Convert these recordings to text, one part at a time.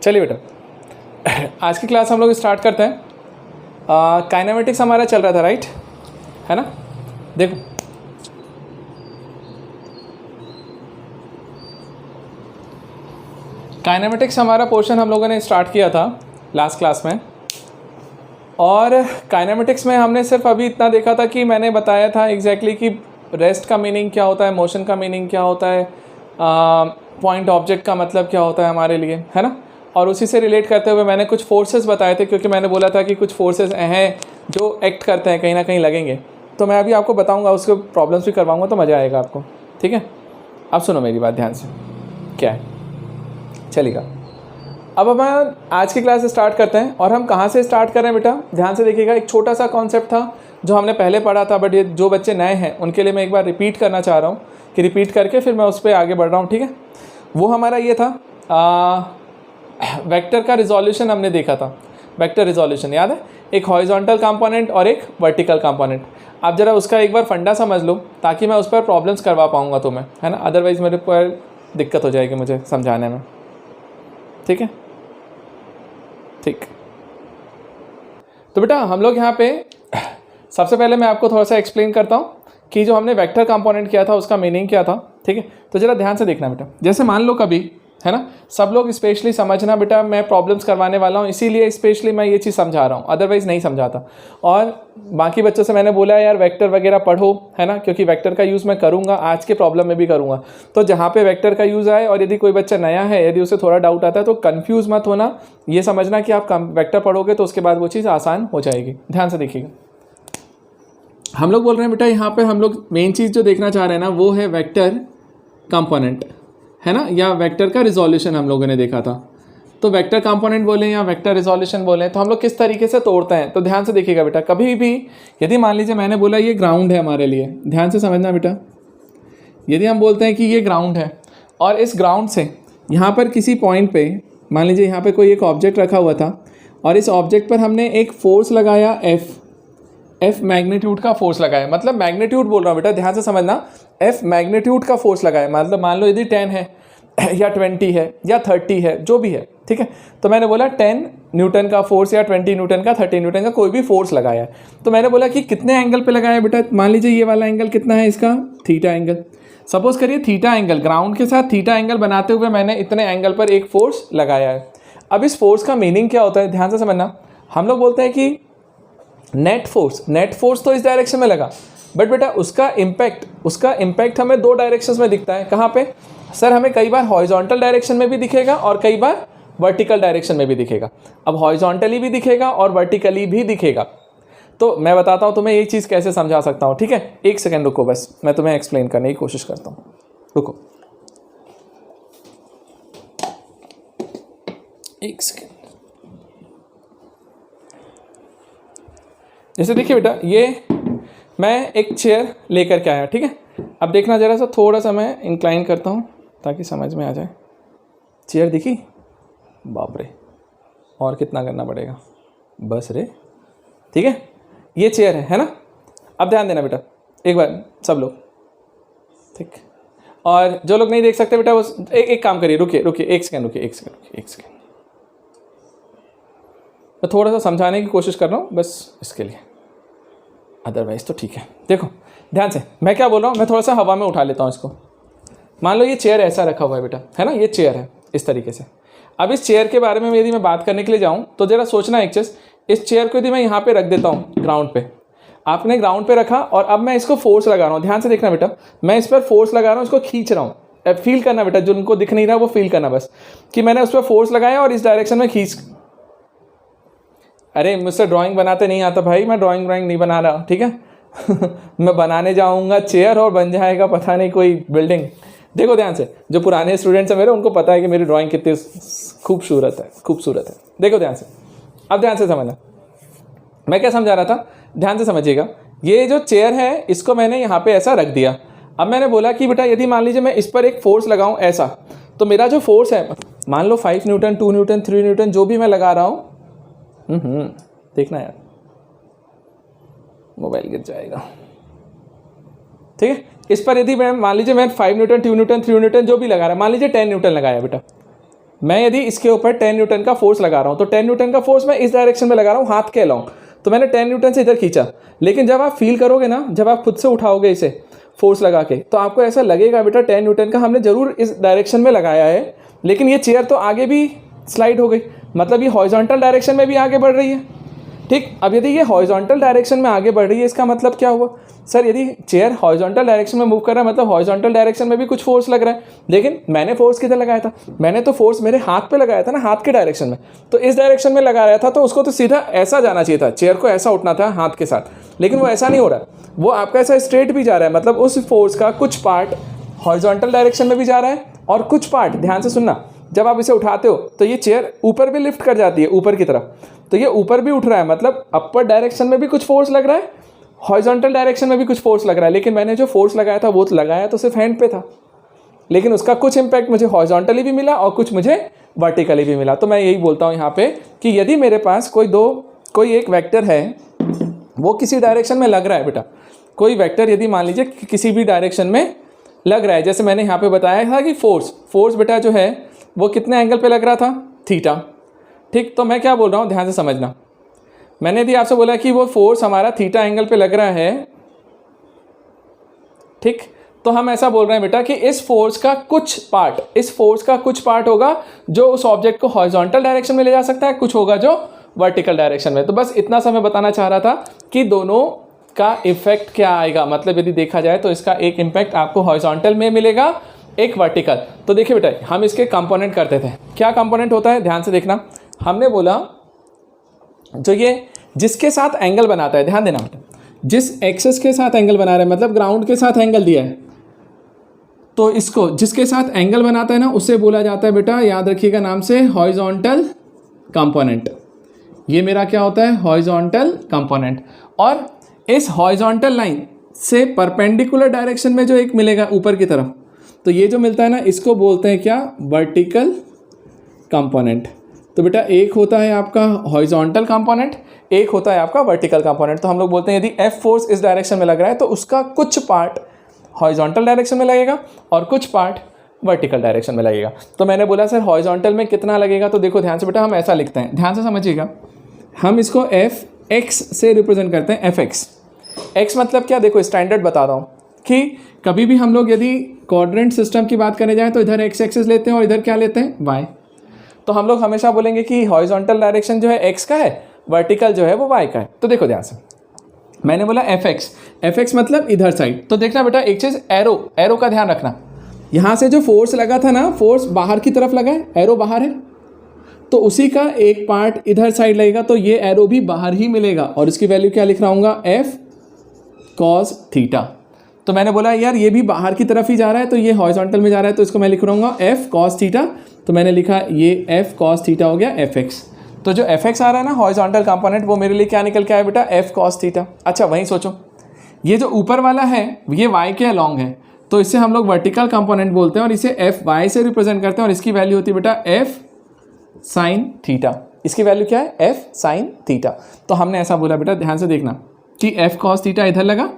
चलिए बेटा, आज की क्लास हम लोग स्टार्ट करते हैं। काइनेमेटिक्स हमारा चल रहा था, राइट, है ना। देखो काइनेमेटिक्स हमारा पोर्शन हम लोगों ने स्टार्ट किया था लास्ट क्लास में, और काइनेमेटिक्स में हमने सिर्फ अभी इतना देखा था कि मैंने बताया था एग्जैक्टली कि रेस्ट का मीनिंग क्या होता है, मोशन का मीनिंग क्या होता है, पॉइंट ऑब्जेक्ट का मतलब क्या होता है हमारे लिए, है ना। और उसी से रिलेट करते हुए मैंने कुछ फोर्सेस बताए थे, क्योंकि मैंने बोला था कि कुछ फोर्सेस हैं जो एक्ट करते हैं, कहीं ना कहीं लगेंगे। तो मैं अभी आपको बताऊंगा, उसके प्रॉब्लम्स भी करवाऊंगा, तो मज़ा आएगा आपको, ठीक है। अब सुनो मेरी बात ध्यान से, क्या है, चलेगा। अब हम आज की क्लास स्टार्ट करते हैं, और हम कहाँ से स्टार्ट कर रहे हैं बेटा, ध्यान से देखिएगा। एक छोटा सा कॉन्सेप्ट था जो हमने पहले पढ़ा था, बट ये जो बच्चे नए हैं उनके लिए मैं एक बार रिपीट करना चाह रहा हूँ, कि रिपीट करके फिर मैं उस पर आगे बढ़ रहा हूँ, ठीक है। वो हमारा ये था, वेक्टर का रिजोल्यूशन हमने देखा था। वेक्टर रिजोल्यूशन याद है, एक हॉरिजॉन्टल कंपोनेंट और एक वर्टिकल कंपोनेंट। आप ज़रा उसका एक बार फंडा समझ लो, ताकि मैं उस पर प्रॉब्लम्स करवा पाऊँगा तुम्हें, है ना। अदरवाइज़ मेरे पर दिक्कत हो जाएगी मुझे समझाने में, ठीक है। ठीक, तो बेटा हम लोग यहाँ पे सबसे पहले मैं आपको थोड़ा सा एक्सप्लेन करता हूँ कि जो हमने वेक्टर कंपोनेंट किया था उसका मीनिंग क्या था, ठीक है। तो ज़रा ध्यान से देखना बेटा, जैसे मान लो कभी, है ना, सब लोग स्पेशली समझना बेटा, मैं प्रॉब्लम्स करवाने वाला हूँ, इसीलिए स्पेशली मैं ये चीज़ समझा रहा हूँ, अदरवाइज़ नहीं समझाता। और बाकी बच्चों से मैंने बोला यार वेक्टर वगैरह पढ़ो, है ना, क्योंकि वेक्टर का यूज़ मैं करूँगा, आज के प्रॉब्लम में भी करूँगा। तो जहाँ पे वेक्टर का यूज़ आए, और यदि कोई बच्चा नया है, यदि उसे थोड़ा डाउट आता है, तो कन्फ्यूज़ मत होना, ये समझना कि आप वेक्टर पढ़ोगे तो उसके बाद वो चीज़ आसान हो जाएगी। ध्यान से देखिएगा, हम लोग बोल रहे हैं बेटा, यहाँ पे हम लोग मेन चीज़ जो देखना चाह रहे हैं ना, वो है वेक्टर कंपोनेंट, है ना, या वेक्टर का रिजोल्यूशन हम लोगों ने देखा था। तो वेक्टर कंपोनेंट बोलें या वेक्टर रिजोल्यूशन बोलें, तो हम लोग किस तरीके से तोड़ते हैं। तो ध्यान से देखिएगा बेटा, कभी भी यदि मान लीजिए मैंने बोला ये ग्राउंड है हमारे लिए, ध्यान से समझना बेटा, यदि हम बोलते हैं कि ये ग्राउंड है, और इस ग्राउंड से यहाँ पर किसी पॉइंट पे मान लीजिए यहाँ पे कोई एक ऑब्जेक्ट रखा हुआ था, और इस ऑब्जेक्ट पर हमने एक फोर्स लगाया, एफ मैग्नीट्यूड का फोर्स लगाया, मतलब मैग्नीट्यूड बोल रहा हूँ बेटा, ध्यान से समझना, एफ मैग्नीट्यूड का फोर्स लगाया, मतलब मान लो यदि 10 है या 20 है या 30 है, जो भी है, ठीक है। तो मैंने बोला 10 न्यूटन का फोर्स या 20 न्यूटन का, 30 न्यूटन का, कोई भी फोर्स लगाया है। तो मैंने बोला कि कितने एंगल पे लगाया बेटा, मान लीजिए ये वाला एंगल कितना है इसका, थीटा एंगल। सपोज करिए थीटा एंगल, ग्राउंड के साथ थीटा एंगल बनाते हुए मैंने इतने एंगल पर एक फोर्स लगाया है। अब इस फोर्स का मीनिंग क्या होता है, ध्यान से समझना। हम लोग बोलते हैं कि नेट फोर्स तो इस डायरेक्शन में लगा, बट बेटा उसका इम्पैक्ट हमें दो डायरेक्शंस में दिखता है। कहाँ पे सर, हमें कई बार हॉरिजॉन्टल डायरेक्शन में भी दिखेगा और कई बार वर्टिकल डायरेक्शन में भी दिखेगा। अब हॉरिजॉन्टली भी दिखेगा और वर्टिकली भी दिखेगा। तो मैं बताता हूँ तुम्हें ये चीज़ कैसे समझा सकता हूँ, ठीक है। एक सेकेंड रुको, बस मैं तुम्हें एक्सप्लेन करने की कोशिश करता हूँ, रुको एक सेकेंड। जैसे देखिए बेटा, ये मैं एक चेयर लेकर के आया, ठीक है। अब देखना ज़रा सा, थोड़ा सा मैं इंक्लाइन करता हूँ ताकि समझ में आ जाए। चेयर दिखी, बाप रे, और कितना करना पड़ेगा, बस रे, ठीक है। ये चेयर है ना। अब ध्यान देना बेटा एक बार सब लोग, ठीक। और जो लोग नहीं देख सकते बेटा, वो एक काम करिए, रुकिए एक सेकेंड, मैं थोड़ा सा समझाने की कोशिश कर रहा हूँ बस इसके लिए, अदरवाइज तो ठीक है। देखो ध्यान से, मैं क्या बोल रहा हूँ, मैं थोड़ा सा हवा में उठा लेता हूँ इसको। मान लो ये चेयर ऐसा रखा हुआ है बेटा, है ना, ये चेयर है इस तरीके से। अब इस चेयर के बारे में यदि मैं बात करने के लिए जाऊँ, तो ज़रा सोचना एक चीज़, इस चेयर को यदि मैं यहाँ पे रख देता हूँ ग्राउंड पे, आपने ग्राउंड पे रखा, और अब मैं इसको फोर्स लगा रहा हूँ। ध्यान से देखना बेटा, मैं इस पर फोर्स लगा रहा हूँ, इसको खींच रहा हूँ। फील करना बेटा, जो उनको दिख नहीं रहा वो फील करना बस, कि मैंने उस पर फोर्स लगाया और इस डायरेक्शन में खींच। अरे मुझसे ड्राइंग बनाते नहीं आता भाई, मैं ड्राइंग नहीं बना रहा, ठीक है। मैं बनाने जाऊँगा चेयर और बन जाएगा पता नहीं कोई बिल्डिंग। देखो ध्यान से, जो पुराने स्टूडेंट्स हैं मेरे, उनको पता है कि मेरी ड्राइंग कितनी खूबसूरत है। देखो ध्यान से, अब ध्यान से समझना मैं क्या समझा रहा था, ध्यान से समझिएगा। ये जो चेयर है इसको मैंने यहाँ पे ऐसा रख दिया। अब मैंने बोला कि बेटा यदि मान लीजिए मैं इस पर एक फोर्स लगाऊँ ऐसा, तो मेरा जो फोर्स है, मान लो 5 न्यूटन, 2 न्यूटन, 3 न्यूटन, जो भी मैं लगा रहा हूँ, देखना यार मोबाइल गिर जाएगा, ठीक है। इस पर यदि मैं मान लीजिए मैं 5 न्यूटन, 2 न्यूटन, 3 न्यूटन जो भी लगा रहा है, मान लीजिए 10 न्यूटन लगाया बेटा, मैं यदि इसके ऊपर 10 न्यूटन का फोर्स लगा रहा हूँ तो 10 न्यूटन का फोर्स मैं इस डायरेक्शन में लगा रहा हूँ हाथ के अलाउंग, तो मैंने 10 न्यूटन से इधर खींचा। लेकिन जब आप फील करोगे ना, जब आप खुद से उठाओगे इसे फोर्स लगा के, तो आपको ऐसा लगेगा बेटा 10 न्यूटन का हमने जरूर इस डायरेक्शन में लगाया है, लेकिन ये चेयर तो आगे भी स्लाइड हो गई, मतलब ये हॉरिजॉन्टल डायरेक्शन में भी आगे बढ़ रही है। ठीक, अब यदि ये हॉरिजॉन्टल डायरेक्शन में आगे बढ़ रही है, इसका मतलब क्या हुआ सर, यदि चेयर हॉरिजॉन्टल डायरेक्शन में मूव कर रहा है मतलब हॉरिजॉन्टल डायरेक्शन में भी कुछ फोर्स लग रहा है। लेकिन मैंने फोर्स किधर लगाया था, मैंने तो फोर्स मेरे हाथ पे लगाया था ना, हाथ के डायरेक्शन में, तो इस डायरेक्शन में लगा रहा था, तो उसको तो सीधा ऐसा जाना चाहिए था, चेयर को ऐसा उठना था हाथ के साथ, लेकिन वो ऐसा नहीं हो रहा, वो आपका ऐसा स्ट्रेट भी जा रहा है, मतलब उस फोर्स का कुछ पार्ट हॉरिजॉन्टल डायरेक्शन में भी जा रहा है और कुछ पार्ट, ध्यान से सुनना, जब आप इसे उठाते हो तो ये चेयर ऊपर भी लिफ्ट कर जाती है ऊपर की तरफ, तो ये ऊपर भी उठ रहा है, मतलब अपर डायरेक्शन में भी कुछ फोर्स लग रहा है, हॉरिजॉन्टल डायरेक्शन में भी कुछ फोर्स लग रहा है। लेकिन मैंने जो फोर्स लगाया था वो तो लगाया तो सिर्फ हैंड पे था, लेकिन उसका कुछ इम्पैक्ट मुझे हॉरिजॉन्टली भी मिला और कुछ मुझे वर्टिकली भी मिला। तो मैं यही बोलता हूँ यहाँ पे कि यदि मेरे पास कोई एक वेक्टर है, वो किसी डायरेक्शन में लग रहा है बेटा, कोई वेक्टर यदि मान लीजिए किसी भी डायरेक्शन में लग रहा है, जैसे मैंने यहाँ पे बताया था कि फोर्स बेटा जो है वो कितने एंगल पे लग रहा था, थीटा। ठीक, तो मैं क्या बोल रहा हूँ ध्यान से समझना, मैंने यदि आपसे बोला कि वो फोर्स हमारा थीटा एंगल पे लग रहा है, ठीक, तो हम ऐसा बोल रहे हैं बेटा कि इस फोर्स का कुछ पार्ट होगा जो उस ऑब्जेक्ट को हॉरिजॉन्टल डायरेक्शन में ले जा सकता है, कुछ होगा जो वर्टिकल डायरेक्शन में। तो बस इतना सा मैं बताना चाह रहा था कि दोनों का इफेक्ट क्या आएगा, मतलब यदि देखा जाए तो इसका एक इम्पैक्ट आपको हॉरिजॉन्टल में मिलेगा, एक वर्टिकल। तो देखिए बेटा, हम इसके कंपोनेंट करते थे, क्या कंपोनेंट होता है ध्यान से देखना। हमने बोला जो ये जिसके साथ एंगल बनाता है, ध्यान देना बेटा, जिस एक्सिस के साथ एंगल बना रहा है, मतलब ग्राउंड के साथ एंगल दिया है, तो इसको जिसके साथ एंगल बनाता है ना, उसे बोला जाता है बेटा, याद रखिएगा नाम से, हॉरिजॉन्टल कंपोनेंट। ये मेरा क्या होता है, हॉरिजॉन्टल कंपोनेंट। और इस हॉरिजॉन्टल लाइन से परपेंडिकुलर डायरेक्शन में जो एक मिलेगा ऊपर की तरफ, तो ये जो मिलता है ना, इसको बोलते हैं क्या, वर्टिकल कंपोनेंट। तो बेटा एक होता है आपका हॉरिजॉन्टल कंपोनेंट, एक होता है आपका वर्टिकल कंपोनेंट। तो हम लोग बोलते हैं यदि एफ फोर्स इस डायरेक्शन में लग रहा है तो उसका कुछ पार्ट हॉरिजॉन्टल डायरेक्शन में लगेगा और कुछ पार्ट वर्टिकल डायरेक्शन में लगेगा। तो मैंने बोला सर हॉरिजॉन्टल में कितना लगेगा, तो देखो ध्यान से बेटा, हम ऐसा लिखते हैं, ध्यान से समझिएगा, हम इसको एफ एक्स से रिप्रेजेंट करते हैं, एफ एक्स। एक्स मतलब क्या, देखो स्टैंडर्ड बता रहा हूँ कि कभी भी हम लोग यदि क्वाड्रेंट सिस्टम की बात करने जाए तो इधर एक्स एक्सिस लेते हैं और इधर क्या लेते हैं, वाई। तो हम लोग हमेशा बोलेंगे कि हॉरिजॉन्टल डायरेक्शन जो है एक्स का है, वर्टिकल जो है वो वाई का है। तो देखो ध्यान से, मैंने बोला एफ एक्स मतलब इधर साइड। तो देखना बेटा एक चीज़, एरो का ध्यान रखना, यहाँ से जो फोर्स लगा था ना, फोर्स बाहर की तरफ लगा है, एरो बाहर है, तो उसी का एक पार्ट इधर साइड लगेगा, तो ये एरो भी बाहर ही मिलेगा और इसकी वैल्यू क्या लिख रहा हूँ, एफ कॉस थीटा। तो मैंने बोला यार ये भी बाहर की तरफ ही जा रहा है, तो ये हॉरिजॉन्टल में जा रहा है, तो इसको मैं लिख रहा हूँ एफ कॉस थीटा। तो मैंने लिखा ये एफ कॉस थीटा हो गया एफ एक्स। तो जो एफ एक्स आ रहा है ना हॉरिजॉन्टल कंपोनेंट, वो मेरे लिए क्या निकल के आया बेटा, एफ कॉस थीटा। अच्छा वहीं सोचो, ये जो ऊपर वाला है ये वाई के अलॉन्ग है, तो इससे हम लोग वर्टिकल कंपोनेंट बोलते हैं और इसे एफ वाई से रिप्रेजेंट करते हैं और इसकी वैल्यू होती है बेटा एफ साइन थीटा। इसकी वैल्यू क्या है, एफ साइन थीटा। तो हमने ऐसा बोला बेटा, ध्यान से देखना कि एफ कॉस थीटा इधर लगा,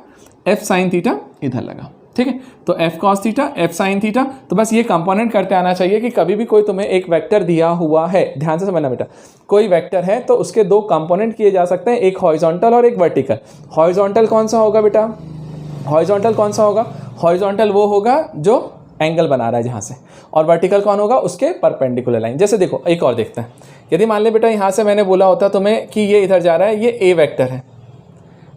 एफ साइन थीटा इधर लगा, ठीक है। तो F cos theta, F sine theta. तो बस ये कंपोनेंट करते आना चाहिए कि कभी भी कोई तुम्हें एक वेक्टर दिया हुआ है, ध्यान से समझना बेटा, कोई वेक्टर है तो उसके दो कंपोनेंट किए जा सकते हैं, एक हॉरिजॉन्टल और एक वर्टिकल। हॉरिजॉन्टल कौन सा होगा बेटा, हॉरिजॉन्टल कौन सा होगा, हॉरिजॉन्टल वो होगा जो एंगल बना रहा है जहाँ से, और वर्टिकल कौन होगा, उसके परपेंडिकुलर लाइन। जैसे देखो एक और देखते हैं, यदि मान ले बेटा यहाँ से मैंने बोला होता तुम्हें कि ये इधर जा रहा है, ये ए वेक्टर है,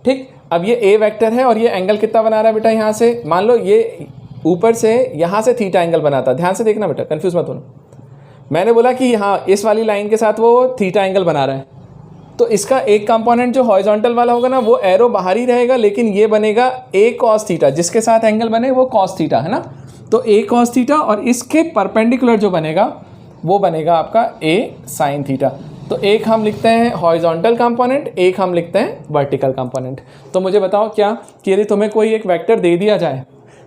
ठीक। अब ये ए वेक्टर है और ये एंगल कितना बना रहा है बेटा, यहाँ से मान लो ये ऊपर से यहाँ से थीटा एंगल बनाता है। ध्यान से देखना बेटा, कंफ्यूज मत होना। मैंने बोला कि यहाँ इस वाली लाइन के साथ वो थीटा एंगल बना रहा है, तो इसका एक कंपोनेंट जो हॉरिजॉन्टल वाला होगा ना, वो एरो बाहर ही रहेगा, लेकिन ये बनेगा ए कॉस थीटा, जिसके साथ एंगल बने वो कॉस थीटा है ना। तो ए कॉस थीटा और इसके परपेंडिकुलर जो बनेगा वो बनेगा आपका ए साइन थीटा। तो एक हम लिखते हैं हॉरिजॉन्टल कंपोनेंट, एक हम लिखते हैं वर्टिकल कंपोनेंट। तो मुझे बताओ क्या कि यदि तुम्हें कोई एक वेक्टर दे दिया जाए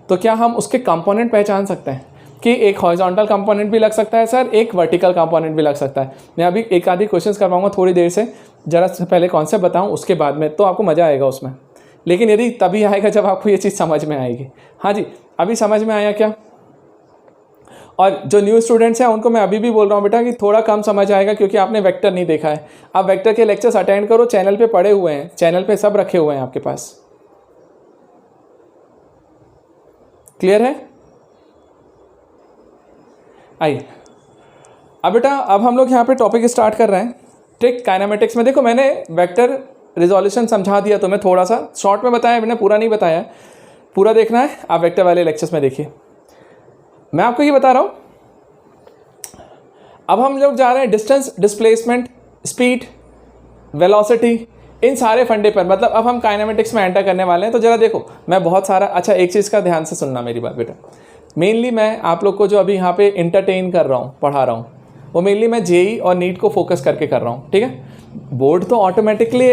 तो क्या हम उसके कंपोनेंट पहचान सकते हैं कि एक हॉरिजॉन्टल कंपोनेंट भी लग सकता है सर, एक वर्टिकल कंपोनेंट भी लग सकता है। मैं अभी एक आधी क्वेश्चंस करवाऊंगा थोड़ी देर से, जरा से पहले कॉन्सेप्ट बताऊं उसके बाद में, तो आपको मज़ा आएगा उसमें। लेकिन यदि तभी आएगा जब आपको ये चीज़ समझ में आएगी। हाँ जी, अभी समझ में आया क्या। और जो न्यू स्टूडेंट्स हैं उनको मैं अभी भी बोल रहा हूँ बेटा कि थोड़ा कम समझ आएगा क्योंकि आपने वेक्टर नहीं देखा है। आप वेक्टर के लेक्चर्स अटेंड करो, चैनल पे पड़े हुए हैं, चैनल पे सब रखे हुए हैं आपके पास। क्लियर है? आइए अब बेटा, अब हम लोग यहाँ पे टॉपिक स्टार्ट कर रहे हैं। ठीक, काइनेमेटिक्स में देखो मैंने वेक्टर रिजोल्यूशन समझा दिया तुम्हें, थोड़ा सा शॉर्ट में बताया, मैंने पूरा नहीं बताया। पूरा देखना है आप वेक्टर वाले लेक्चर्स में देखिए। मैं आपको ये बता रहा हूँ, अब हम लोग जा रहे हैं डिस्टेंस, डिस्प्लेसमेंट, स्पीड, वेलोसिटी, इन सारे फंडे पर। मतलब अब हम काइनेमेटिक्स में एंटर करने वाले हैं। तो जरा देखो, मैं बहुत सारा, अच्छा एक चीज़ का ध्यान से सुनना मेरी बात बेटा। मेनली मैं आप लोग को जो अभी यहाँ पे इंटरटेन कर रहा हूँ, पढ़ा रहा हूँ, वो मेनली मैं जेई और नीट को फोकस करके कर रहा हूँ। ठीक है, बोर्ड तो ऑटोमेटिकली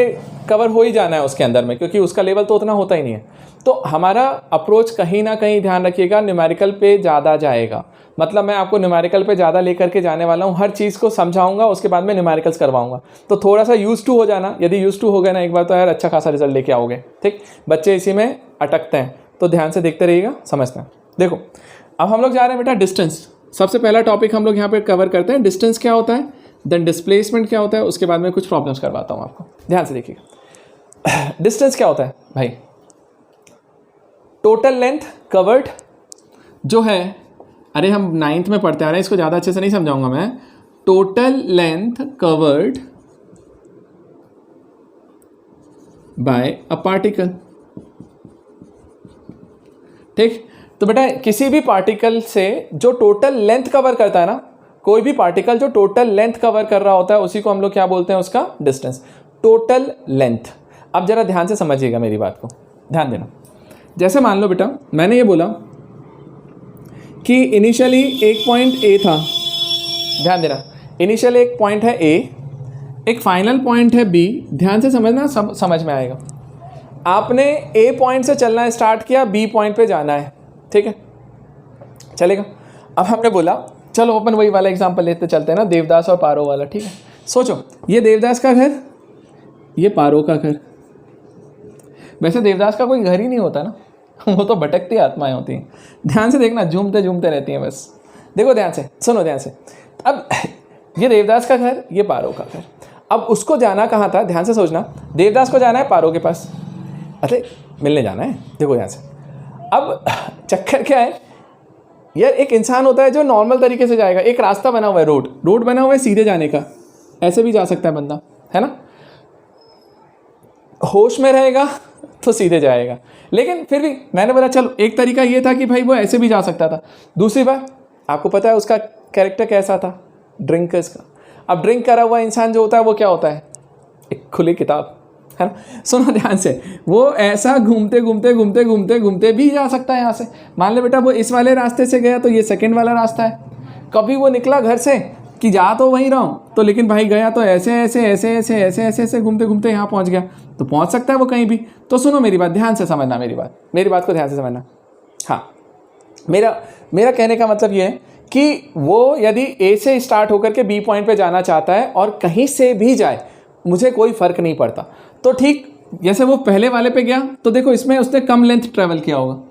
कवर हो ही जाना है उसके अंदर में, क्योंकि उसका लेवल तो उतना होता ही नहीं है। तो हमारा अप्रोच कहीं ना कहीं ध्यान रखिएगा न्यूमेरिकल पे ज़्यादा जाएगा। मतलब मैं आपको न्यूमेरिकल पे ज़्यादा लेकर के जाने वाला हूँ, हर चीज़ को समझाऊंगा, उसके बाद में न्यूमेरिकल्स करवाऊंगा। तो थोड़ा सा यूज टू हो जाना, यदि यूज टू हो गए ना एक बार तो यार अच्छा खासा रिजल्ट लेके आओगे। ठीक, बच्चे इसी में अटकते हैं, तो ध्यान से देखते रहिएगा, समझते हैं। देखो अब हम लोग जा रहे हैं बेटा डिस्टेंस। सबसे पहला टॉपिक हम लोग यहाँ पे कवर करते हैं, डिस्टेंस क्या होता है, देन डिस्प्लेसमेंट क्या होता है, उसके बाद में कुछ प्रॉब्लम्स करवाता हूँ आपको। ध्यान से देखिएगा, डिस्टेंस क्या होता है भाई, टोटल लेंथ कवर्ड जो है, अरे हम 9th में पढ़ते आ रहे हैं, इसको ज़्यादा अच्छे से नहीं समझाऊंगा मैं। Total length covered by a particle. ठीक, तो बेटा किसी भी पार्टिकल से जो टोटल लेंथ कवर करता है ना, कोई भी पार्टिकल जो टोटल लेंथ कवर कर रहा होता है उसी को हम लोग क्या बोलते हैं, उसका डिस्टेंस, टोटल लेंथ। अब जरा ध्यान से समझिएगा मेरी बात को, ध्यान देना। जैसे मान लो बेटा मैंने ये बोला कि इनिशियली एक पॉइंट ए था, ध्यान देना, इनिशियल एक पॉइंट है ए, एक फाइनल पॉइंट है बी। ध्यान से समझना, सब समझ में आएगा। आपने ए पॉइंट से चलना स्टार्ट किया, बी पॉइंट पे जाना है, ठीक है, चलेगा। अब हमने बोला चलो अपन वही वाला एग्जांपल लेते चलते हैं ना, देवदास और पारो वाला। ठीक है, सोचो ये देवदास का घर, ये पारो का घर। वैसे देवदास का कोई घर ही नहीं होता ना, वो तो भटकती आत्माएं होती हैं। ध्यान से देखना, झूमते झूमते रहती हैं बस। देखो ध्यान से, सुनो ध्यान से। अब ये देवदास का घर, ये पारो का घर। अब उसको जाना कहाँ था, ध्यान से सोचना। देवदास को जाना है पारो के पास, अरे मिलने जाना है। देखो ध्यान से, अब चक्कर क्या है यार, एक इंसान होता है जो नॉर्मल तरीके से जाएगा, एक रास्ता बना हुआ है, रोड बना हुआ है सीधे जाने का, ऐसे भी जा सकता है बंदा, है ना, होश में रहेगा तो सीधे जाएगा। लेकिन फिर भी मैंने बोला चलो एक तरीका ये था कि भाई वो ऐसे भी जा सकता था। दूसरी बात, आपको पता है उसका कैरेक्टर कैसा था, ड्रिंकर्स का। अब ड्रिंक करा हुआ इंसान जो होता है वो क्या होता है, एक खुली किताब, है ना। सुनो ध्यान से, वो ऐसा घूमते घूमते घूमते घूमते घूमते भी जा सकता है यहाँ से। मान लो बेटा वो इस वाले रास्ते से गया तो ये सेकंड वाला रास्ता है। कभी वो निकला घर से कि जा तो वहीं रहा हूँ, तो लेकिन भाई गया तो ऐसे ऐसे ऐसे ऐसे ऐसे ऐसे ऐसे घूमते घूमते यहाँ पहुँच गया, तो पहुँच सकता है वो कहीं भी। तो सुनो मेरी बात, ध्यान से समझना, मेरी बात को ध्यान से समझना। हाँ, मेरा कहने का मतलब ये है कि वो यदि ए से स्टार्ट होकर के बी पॉइंट पे जाना चाहता है और कहीं से भी जाए, मुझे कोई फ़र्क नहीं पड़ता। तो ठीक जैसे वो पहले वाले पे गया तो देखो इसमें उसने कम लेंथ ट्रैवल किया होगा,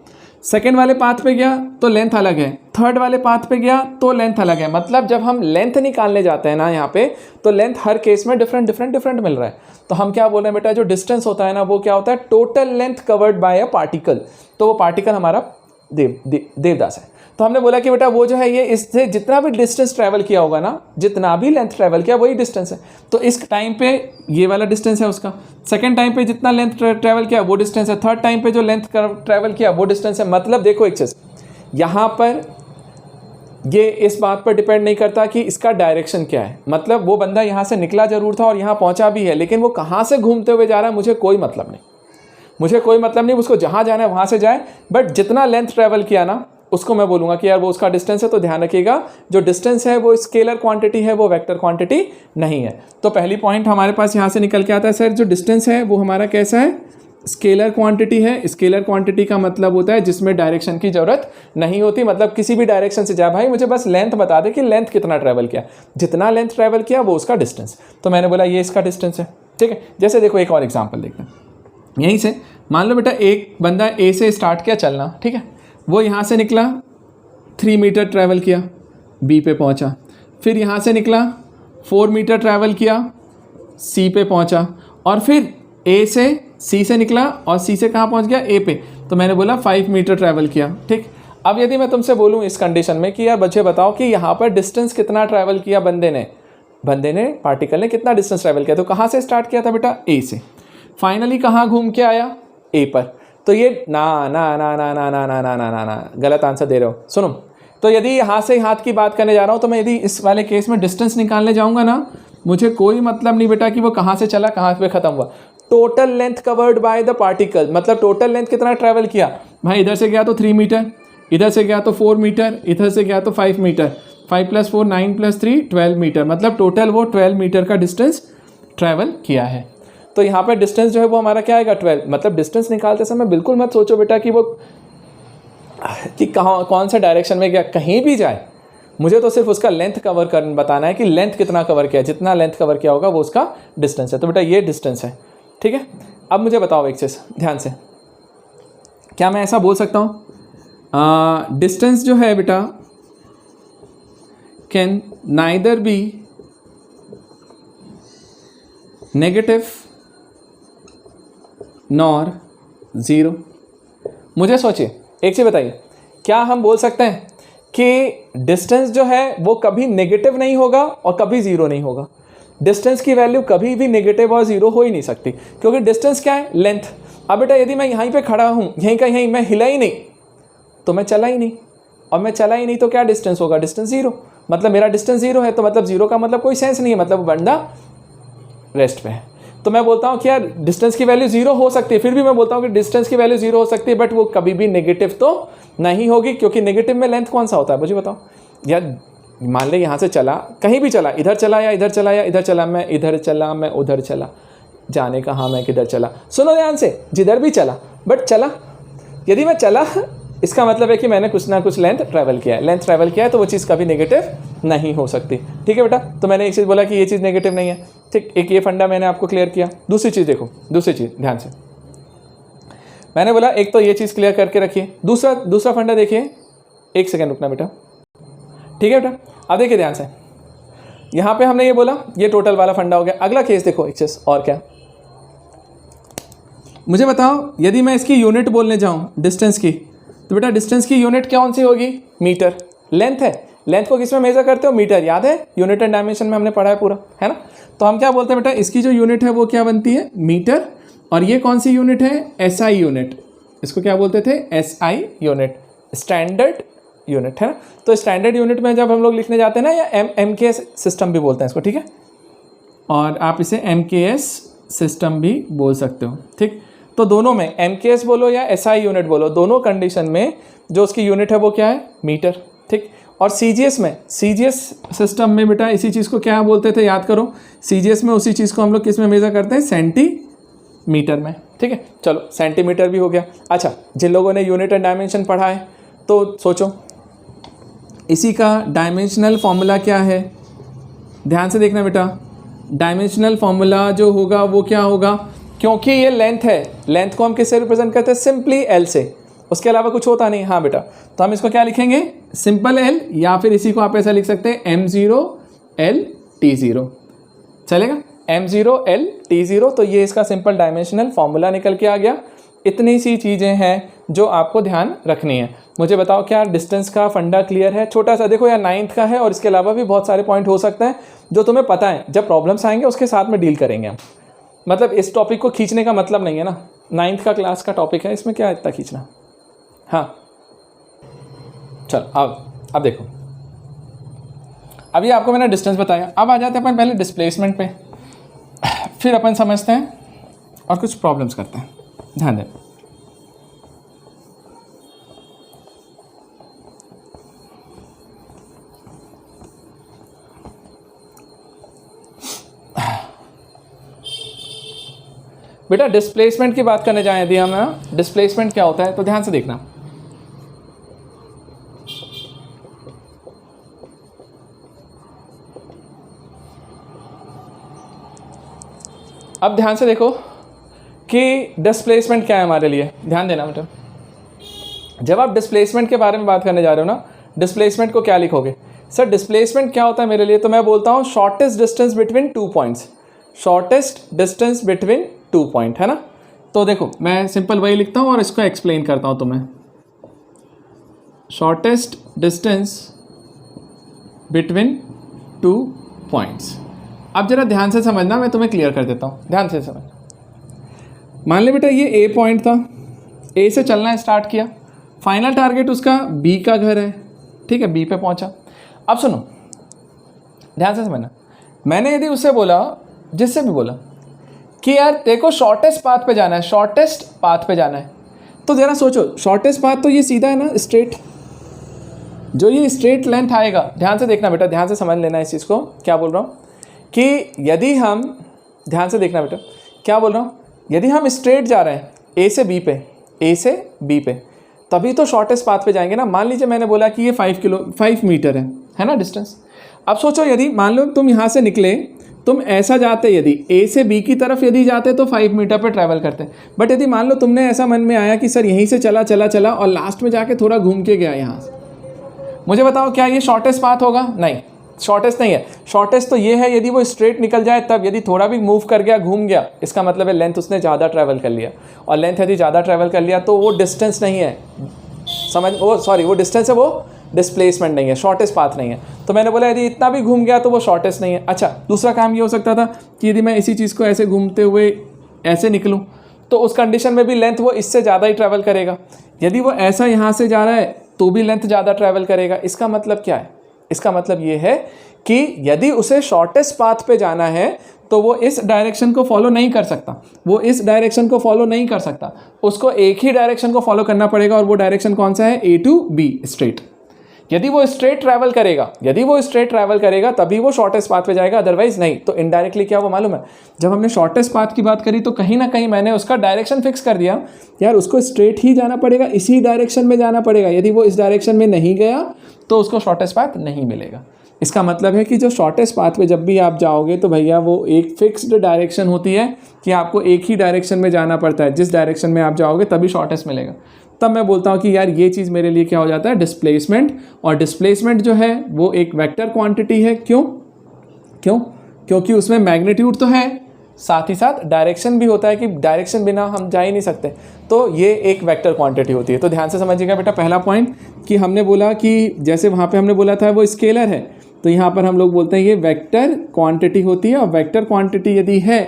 सेकेंड वाले पाथ पे गया तो लेंथ अलग है, थर्ड वाले पाथ पे गया तो लेंथ अलग है। मतलब जब हम लेंथ निकालने जाते हैं ना यहाँ पे, तो लेंथ हर केस में डिफरेंट मिल रहा है। तो हम क्या बोल रहे हैं बेटा, जो डिस्टेंस होता है ना वो क्या होता है, total length covered by a particle. तो वो पार्टिकल हमारा देवदास है। तो हमने बोला कि बेटा वो जो है ये इससे जितना भी डिस्टेंस ट्रैवल किया होगा ना, जितना भी लेंथ ट्रैवल किया वही डिस्टेंस है। तो इस टाइम पे ये वाला डिस्टेंस है उसका, सेकंड टाइम पे जितना लेंथ ट्रैवल किया वो डिस्टेंस है, थर्ड टाइम पे जो लेंथ ट्रैवल किया वो डिस्टेंस है। मतलब देखो एक चीज़ यहाँ पर, ये इस बात पर डिपेंड नहीं करता कि इसका डायरेक्शन क्या है। मतलब वो बंदा यहाँ से निकला जरूर था और यहाँ पहुँचा भी है, लेकिन वो कहाँ से घूमते हुए जा रहा है मुझे कोई मतलब नहीं, उसको जहाँ जाना है वहाँ से जाए। बट जितना लेंथ ट्रैवल किया ना उसको मैं बोलूँगा कि यार वो उसका डिस्टेंस है। तो ध्यान रखिएगा, जो डिस्टेंस है वो स्केलर क्वांटिटी है, वो वेक्टर क्वांटिटी नहीं है। तो पहली पॉइंट हमारे पास यहाँ से निकल के आता है, सर जो डिस्टेंस है वो हमारा कैसा है, स्केलर क्वांटिटी है। स्केलर क्वांटिटी का मतलब होता है जिसमें डायरेक्शन की जरूरत नहीं होती। मतलब किसी भी डायरेक्शन से जा भाई, मुझे बस लेंथ बता दे कि लेंथ कितना ट्रैवल किया, जितना लेंथ ट्रैवल किया वो उसका डिस्टेंस। तो मैंने बोला ये इसका डिस्टेंस है, ठीक है। जैसे देखो एक और एग्जाम्पल देखते हैं, यहीं से मान लो बेटा एक बंदा ए से स्टार्ट किया चलना, ठीक है, वो यहाँ से निकला 3 मीटर ट्रैवल किया, बी पे पहुंचा, फिर यहाँ से निकला 4 मीटर ट्रैवल किया, सी पे पहुंचा, और फिर ए से सी से निकला और सी से कहाँ पहुंच गया, ए पे, तो मैंने बोला 5 मीटर ट्रैवल किया। ठीक, अब यदि मैं तुमसे बोलूँ इस कंडीशन में कि यार बच्चे बताओ कि यहाँ पर डिस्टेंस कितना ट्रैवल किया बंदे ने पार्टिकल ने कितना डिस्टेंस ट्रैवल किया, तो कहाँ से स्टार्ट किया था बेटा, ए से, फाइनली कहाँ घूम के आया, ए पर। तो ये ना ना ना ना ना ना ना ना ना ना ना गलत आंसर दे रहे हो। सुनो, तो यदि यहाँ से हाथ की बात करने जा रहा हूँ तो मैं यदि इस वाले केस में डिस्टेंस निकालने जाऊँगा ना, मुझे कोई मतलब नहीं बेटा कि वो कहाँ से चला कहाँ पे ख़त्म हुआ। Total length covered by the particle, मतलब टोटल लेंथ कितना ट्रैवल किया भाई, इधर से गया तो 3 मीटर, इधर से गया तो 4 मीटर, इधर से गया तो 5 मीटर, 5 + 4 9 + 3 12 मीटर, मतलब टोटल वो 12 मीटर का डिस्टेंस ट्रैवल किया है। तो यहाँ पर डिस्टेंस जो है वो हमारा क्या आएगा, 12। मतलब डिस्टेंस निकालते समय बिल्कुल मत सोचो बेटा कि वो कि कहाँ कौन सा डायरेक्शन में गया, कहीं भी जाए, मुझे तो सिर्फ उसका लेंथ कवर कर बताना है कि लेंथ कितना कवर किया, जितना लेंथ कवर किया होगा वो उसका डिस्टेंस है। तो बेटा ये डिस्टेंस है, ठीक है। अब मुझे बताओ एक चीज़ ध्यान से, क्या मैं ऐसा बोल सकता हूँ डिस्टेंस जो है बेटा can neither be negative nor zero. मुझे सोचिए एक चीज़ बताइए, क्या हम बोल सकते हैं कि डिस्टेंस जो है वो कभी नेगेटिव नहीं होगा और कभी ज़ीरो नहीं होगा। डिस्टेंस की वैल्यू कभी भी नेगेटिव और ज़ीरो हो ही नहीं सकती, क्योंकि डिस्टेंस क्या है, लेंथ। अब बेटा यदि मैं यहीं पे खड़ा हूँ, यहीं का यहीं, मैं हिला ही नहीं तो मैं चला ही नहीं, और मैं चला ही नहीं तो क्या डिस्टेंस होगा, डिस्टेंस ज़ीरो। मतलब मेरा डिस्टेंस ज़ीरो है तो मतलब ज़ीरो का मतलब कोई सेंस नहीं है, मतलब बंदा रेस्ट पे है। तो मैं बोलता हूँ कि यार डिस्टेंस की वैल्यू ज़ीरो हो सकती है, फिर भी मैं बोलता हूँ कि डिस्टेंस की वैल्यू ज़ीरो हो सकती है, बट वो कभी भी नेगेटिव तो नहीं होगी, क्योंकि नेगेटिव में लेंथ कौन सा होता है मुझे बताओ। यार मान ले यहाँ से चला, कहीं भी चला, इधर चला या इधर चला या इधर चला, मैं इधर चला मैं उधर चला, जाने कहाँ मैं किधर चला, सुनो ध्यान से, जिधर भी चला बट चला। यदि मैं चला इसका मतलब है कि मैंने कुछ ना कुछ लेंथ ट्रैवल किया है, लेंथ ट्रैवल किया है तो वो चीज़ कभी नेगेटिव नहीं हो सकती। ठीक है बेटा, तो मैंने एक चीज़ बोला कि ये चीज़ नेगेटिव नहीं है, ठीक, एक ये फंडा मैंने आपको क्लियर किया। दूसरी चीज़ देखो, दूसरी चीज़ ध्यान से, मैंने बोला एक तो ये चीज़ क्लियर करके रखिए, दूसरा फंडा देखिए, एक सेकेंड रुकना बेटा, ठीक है बेटा। अब देखिए ध्यान से, यहाँ पे हमने ये बोला, ये टोटल वाला फंडा हो गया। अगला केस देखो एक चीज़ और क्या, मुझे बताओ यदि मैं इसकी यूनिट बोलने जाऊँ डिस्टेंस की, तो बेटा डिस्टेंस की यूनिट कौन सी होगी, मीटर। लेंथ है, लेंथ को किस में मेजर करते हो, मीटर, याद है, यूनिट एंड डायमेंशन में हमने पढ़ा है पूरा, है ना। तो हम क्या बोलते हैं बेटा, इसकी जो यूनिट है वो क्या बनती है, मीटर, और ये कौन सी यूनिट है, एसआई यूनिट। इसको क्या बोलते थे, एसआई यूनिट, स्टैंडर्ड यूनिट, है ना। तो स्टैंडर्ड यूनिट में जब हम लोग लिखने जाते हैं ना, या एमकेएस सिस्टम भी बोलते हैं इसको, ठीक है, और आप इसे एमकेएस सिस्टम भी बोल सकते हो, ठीक। तो दोनों में एमकेएस बोलो या एसआई यूनिट बोलो, दोनों कंडीशन में जो उसकी यूनिट है वो क्या है, मीटर, ठीक। और सीजीएस में, सीजीएस सिस्टम में बेटा इसी चीज़ को क्या बोलते थे, याद करो, सीजीएस में उसी चीज़ को हम लोग किस में मेजर करते हैं, सेंटीमीटर में, ठीक है। चलो सेंटीमीटर भी हो गया। अच्छा, जिन लोगों ने यूनिट एंड डायमेंशन पढ़ा है तो सोचो इसी का डायमेंशनल फॉर्मूला क्या है, ध्यान से देखना बेटा। डायमेंशनल फॉर्मूला जो होगा वो क्या होगा, क्योंकि ये लेंथ है, लेंथ को हम किससे रिप्रेजेंट करते हैं, सिंपली एल से, उसके अलावा कुछ होता नहीं। हाँ बेटा, तो हम इसको क्या लिखेंगे, सिंपल एल, या फिर इसी को आप ऐसा लिख सकते हैं m0 l t0, चलेगा, m0 l t0। तो ये इसका सिंपल डायमेंशनल फॉर्मूला निकल के आ गया। इतनी सी चीज़ें हैं जो आपको ध्यान रखनी है। मुझे बताओ क्या डिस्टेंस का फंडा क्लियर है, छोटा सा देखो यार, 9th का है, और इसके अलावा भी बहुत सारे पॉइंट हो सकते हैं जो तुम्हें पता है, जब प्रॉब्लम्स आएंगे उसके साथ में डील करेंगे हम। मतलब इस टॉपिक को खींचने का मतलब नहीं है ना, 9th का क्लास का टॉपिक है, इसमें क्या इतना खींचना। हाँ चल, अब देखो, अभी आपको मैंने डिस्टेंस बताया, अब आ जाते हैं अपन पहले डिस्प्लेसमेंट पे, फिर अपन समझते हैं और कुछ प्रॉब्लम्स करते हैं। ध्यान दें, बेटा डिस्प्लेसमेंट की बात करने जाएं यदि हम, डिस्प्लेसमेंट क्या होता है तो ध्यान से देखना। अब ध्यान से देखो कि डिस्प्लेसमेंट क्या है हमारे लिए, ध्यान देना बेटा। जब आप डिस्प्लेसमेंट के बारे में बात करने जा रहे हो ना, डिस्प्लेसमेंट को क्या लिखोगे, सर डिस्प्लेसमेंट क्या होता है मेरे लिए, तो मैं बोलता हूँ shortest distance between 2 points, shortest distance between 2 point, है ना। तो देखो मैं सिंपल वही लिखता हूँ और इसको एक्सप्लेन करता हूँ तुम्हें। Shortest distance between 2 points. अब जरा ध्यान से समझना, मैं तुम्हें क्लियर कर देता हूँ, ध्यान से समझ। मान ले बेटा ये ए पॉइंट था, ए से चलना स्टार्ट किया, फाइनल टारगेट उसका बी का घर है, ठीक है, बी पे पहुंचा। अब सुनो ध्यान से समझना, मैंने यदि उससे बोला, जिससे भी बोला कि यार देखो शॉर्टेस्ट पाथ पे जाना है, शॉर्टेस्ट पाथ पे जाना है, तो जरा सोचो शॉर्टेस्ट पाथ तो ये सीधा है ना, स्ट्रेट, जो ये स्ट्रेट लेंथ आएगा, ध्यान से देखना बेटा, ध्यान से समझ लेना इस चीज़ को, क्या बोल रहा हूँ कि यदि हम, ध्यान से देखना बेटा क्या बोल रहा हूँ, यदि हम स्ट्रेट जा रहे हैं ए से बी पे, ए से बी पे, तभी तो शॉर्टेस्ट पाथ पे जाएंगे ना। मान लीजिए मैंने बोला कि ये 5 मीटर है ना डिस्टेंस। अब सोचो यदि मान लो तुम यहाँ से निकले, तुम ऐसा जाते, यदि ए से बी की तरफ यदि जाते तो 5 मीटर पे ट्रैवल करते, बट यदि मान लो तुमने ऐसा मन में आया कि सर यहीं से चला चला चला और लास्ट में जाके थोड़ा घूम के गया यहाँ से, मुझे बताओ क्या ये शॉर्टेस्ट पाथ होगा? नहीं, शॉर्टेस्ट नहीं है। शॉर्टेस्ट तो ये है यदि वो स्ट्रेट निकल जाए तब, यदि थोड़ा भी मूव कर गया, घूम गया, इसका मतलब है लेंथ उसने ज़्यादा ट्रैवल कर लिया, और लेंथ यदि ज़्यादा ट्रैवल कर लिया तो वो डिस्टेंस नहीं है, समझ, वो सॉरी वो डिस्टेंस है, वो डिस्प्लेसमेंट नहीं है, शॉर्टेस्ट पाथ नहीं है। तो मैंने बोला यदि इतना भी घूम गया तो वो शॉर्टेस्ट नहीं है। अच्छा, दूसरा काम ये हो सकता था कि यदि मैं इसी चीज़ को ऐसे घूमते हुए ऐसे निकलूँ, तो उस कंडीशन में भी लेंथ वो इससे ज़्यादा ही ट्रैवल करेगा। यदि वो ऐसा यहाँ से जा रहा है तो भी लेंथ ज़्यादा ट्रैवल करेगा। इसका मतलब क्या है? इसका मतलब ये है कि यदि उसे शॉर्टेस्ट पाथ पे जाना है तो वो इस डायरेक्शन को फॉलो नहीं कर सकता, वो इस डायरेक्शन को फॉलो नहीं कर सकता, उसको एक ही डायरेक्शन को फॉलो करना पड़ेगा, और वो डायरेक्शन कौन सा है? ए टू बी, स्ट्रेट। यदि वो स्ट्रेट ट्रैवल करेगा, यदि वो स्ट्रेट ट्रैवल करेगा तभी वो शॉर्टेस्ट पाथ पे जाएगा, अदरवाइज नहीं। तो इनडायरेक्टली क्या हुआ मालूम है? जब हमने शॉर्टेस्ट पाथ की बात करी तो कहीं ना कहीं मैंने उसका डायरेक्शन फिक्स कर दिया, यार उसको स्ट्रेट ही जाना पड़ेगा, इसी डायरेक्शन में जाना पड़ेगा। यदि वो इस डायरेक्शन में नहीं गया तो उसको शॉर्टेस्ट पाथ नहीं मिलेगा। इसका मतलब है कि जो शॉर्टेस्ट पाथ पे जब भी आप जाओगे तो भैया वो एक फिक्स्ड डायरेक्शन होती है कि आपको एक ही डायरेक्शन में जाना पड़ता है, जिस डायरेक्शन में आप जाओगे तभी शॉर्टेस्ट मिलेगा। तब मैं बोलता हूँ कि यार ये चीज़ मेरे लिए क्या हो जाता है? डिस्प्लेसमेंट। और डिस्प्लेसमेंट जो है वो एक वेक्टर क्वांटिटी है। क्यों? क्योंकि उसमें मैग्नीट्यूड तो है, साथ ही साथ डायरेक्शन भी होता है कि डायरेक्शन बिना हम जा ही नहीं सकते, तो ये एक वेक्टर क्वांटिटी होती है। तो ध्यान से समझिएगा बेटा, पहला पॉइंट कि हमने बोला कि जैसे वहाँ पे हमने बोला था वो स्केलर है, तो यहाँ पर हम लोग बोलते हैं ये वेक्टर क्वांटिटी होती है। और वेक्टर क्वांटिटी यदि है,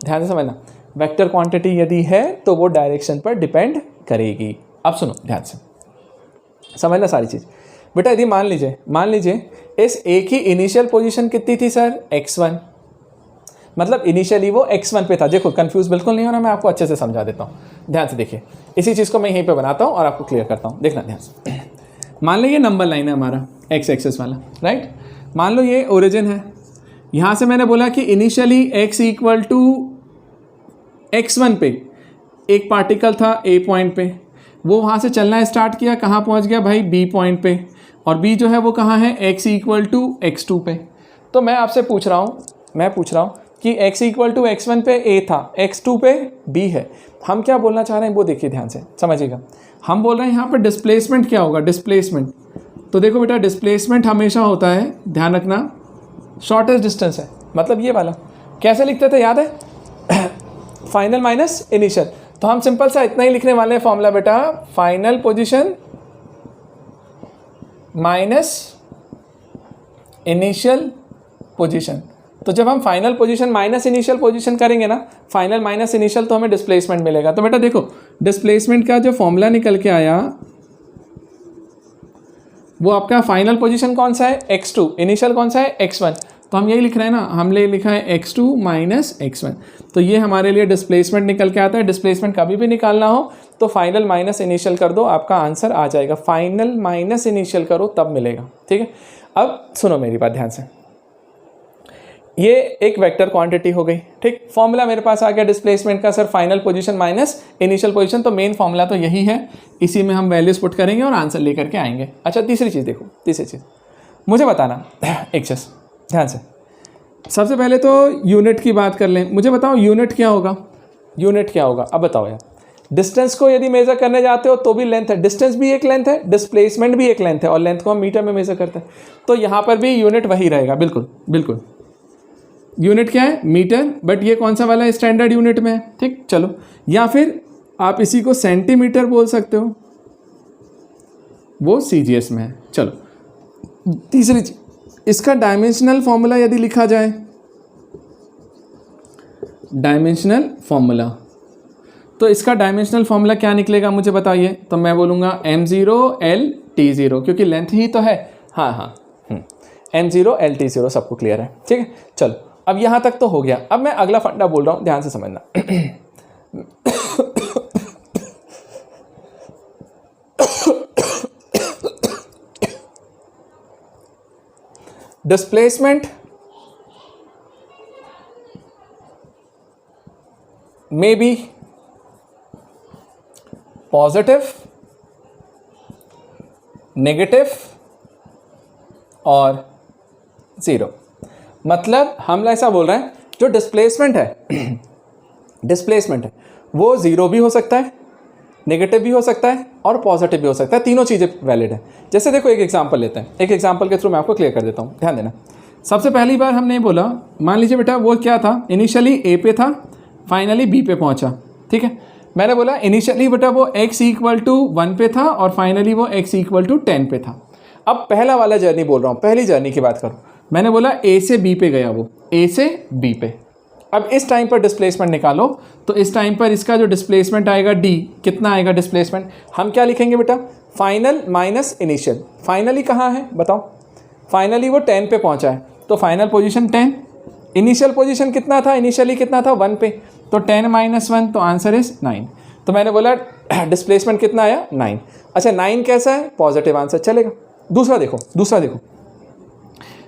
ध्यान से समझना, वेक्टर क्वांटिटी यदि है तो वो डायरेक्शन पर डिपेंड करेगी। अब सुनो ध्यान से समझना सारी चीज़ बेटा। यदि मान लीजिए इस एक ही इनिशियल पोजीशन कितनी थी सर? x1, मतलब इनिशियली वो x1 पे था। देखो कंफ्यूज बिल्कुल नहीं होना, मैं आपको अच्छे से समझा देता हूँ, ध्यान से देखिए। इसी चीज़ को मैं यहीं पे बनाता हूँ और आपको क्लियर करता हूँ, देखना ध्यान से। मान लो ये नंबर लाइन है हमारा x एक्सेस वाला, राइट। मान लो ये ओरिजिन है, यहाँ से मैंने बोला कि initially x equal to x1 पे एक पार्टिकल था a पॉइंट पे, वो वहाँ से चलना स्टार्ट किया, कहाँ पहुँच गया भाई? b पॉइंट पे, और b जो है वो कहाँ है? x इक्वल टू x2 पे। तो मैं आपसे पूछ रहा हूँ कि x इक्वल टू x1 पे a था, x2 पे b है। हम क्या बोलना चाह रहे हैं वो देखिए, ध्यान से समझिएगा। हम बोल रहे हैं यहाँ पर डिस्प्लेसमेंट क्या होगा? डिस्प्लेसमेंट, तो देखो बेटा डिस्प्लेसमेंट हमेशा होता है, ध्यान रखना, शॉर्टेस्ट डिस्टेंस है, मतलब ये वाला। कैसे लिखते थे याद है? Final minus initial. तो हम सिंपल सा इतना ही लिखने वाले हैं फॉर्मूला बेटा, final position minus initial position. तो जब हम final position minus initial position करेंगे ना, फाइनल माइनस इनिशियल, तो हमें डिस्प्लेसमेंट मिलेगा। तो बेटा देखो डिस्प्लेसमेंट का जो फॉर्मूला निकल के आया वो आपका फाइनल पोजीशन कौन सा है? x2, इनिशियल कौन सा है? x1। तो हम यही लिख रहे हैं ना, हमने लिखा है x2 माइनस x1। तो ये हमारे लिए डिस्प्लेसमेंट निकल के आता है। डिस्प्लेसमेंट कभी भी निकालना हो तो फाइनल माइनस इनिशियल कर दो, आपका आंसर आ जाएगा। फाइनल माइनस इनिशियल करो तब मिलेगा, ठीक है। अब सुनो मेरी बात ध्यान से, ये एक वेक्टर क्वांटिटी हो गई, ठीक। फॉर्मूला मेरे पास आ गया डिस्प्लेसमेंट का sir, final position minus initial position. तो मेन फॉर्मूला तो यही है, इसी में हम वैल्यूज पुट करेंगे और आंसर लेकर के आएंगे। अच्छा तीसरी चीज़ देखो, तीसरी चीज़ मुझे बताना एक चीज़ ध्यान से। सबसे पहले तो यूनिट की बात कर लें, मुझे बताओ यूनिट क्या होगा? यूनिट क्या होगा अब बताओ यार। डिस्टेंस को यदि मेजर करने जाते हो तो भी लेंथ है, डिस्टेंस भी एक लेंथ है, डिस्प्लेसमेंट भी एक लेंथ है, और लेंथ को हम मीटर में मेजर करते हैं। तो यहाँ पर भी यूनिट वही रहेगा, बिल्कुल बिल्कुल यूनिट क्या है, मीटर, बट ये कौन सा वाला स्टैंडर्ड यूनिट में है, ठीक। चलो, या फिर आप इसी को सेंटीमीटर बोल सकते हो, वो CGS में है। चलो, तीसरी चीज, इसका डायमेंशनल फॉर्मूला यदि लिखा जाए, डायमेंशनल फॉर्मूला, तो इसका डायमेंशनल फॉर्मूला क्या निकलेगा मुझे बताइए। तो मैं बोलूँगा M0L/T0, क्योंकि लेंथ ही तो है। हाँ, M0L/T0 सबको क्लियर है, ठीक है। चलो, अब यहाँ तक तो हो गया। अब मैं अगला फंडा बोल रहा हूँ, ध्यान से समझना। Displacement may be positive, negative और ज़ीरो। मतलब हम ऐसा बोल रहे हैं, जो डिस्प्लेसमेंट है डिस्प्लेसमेंट है वो ज़ीरो भी हो सकता है, नेगेटिव भी हो सकता है और पॉजिटिव भी हो सकता है, तीनों चीज़ें वैलिड है। जैसे देखो, एक एग्जांपल लेते हैं, एक एग्जांपल के थ्रू मैं आपको क्लियर कर देता हूँ, ध्यान देना। सबसे पहली बार हमने बोला, मान लीजिए बेटा वो क्या था, इनिशियली ए पे था, फाइनली बी पे पहुंचा, ठीक है। मैंने बोला इनिशियली बेटा वो x = 1 पे था और फाइनली वो x = 10 पे था। अब पहला वाला जर्नी बोल रहा हूँ, पहली जर्नी की बात करूँ। मैंने बोला a से b पे गया, वो a से b पे। अब इस टाइम पर डिस्प्लेसमेंट निकालो, तो इस टाइम पर इसका जो डिस्प्लेसमेंट आएगा d, कितना आएगा डिस्प्लेसमेंट, हम क्या लिखेंगे बेटा, फाइनल माइनस इनिशियल। फाइनली कहाँ है बताओ, फाइनली वो 10 पे पहुँचा है, तो फाइनल पोजीशन 10, इनिशियल पोजीशन कितना था, इनिशियली कितना था 1 पे, तो 10 - 1, तो आंसर इज 9। तो मैंने बोला डिस्प्लेसमेंट कितना आया, 9। अच्छा, 9 कैसा है, पॉजिटिव आंसर, चलेगा। दूसरा देखो,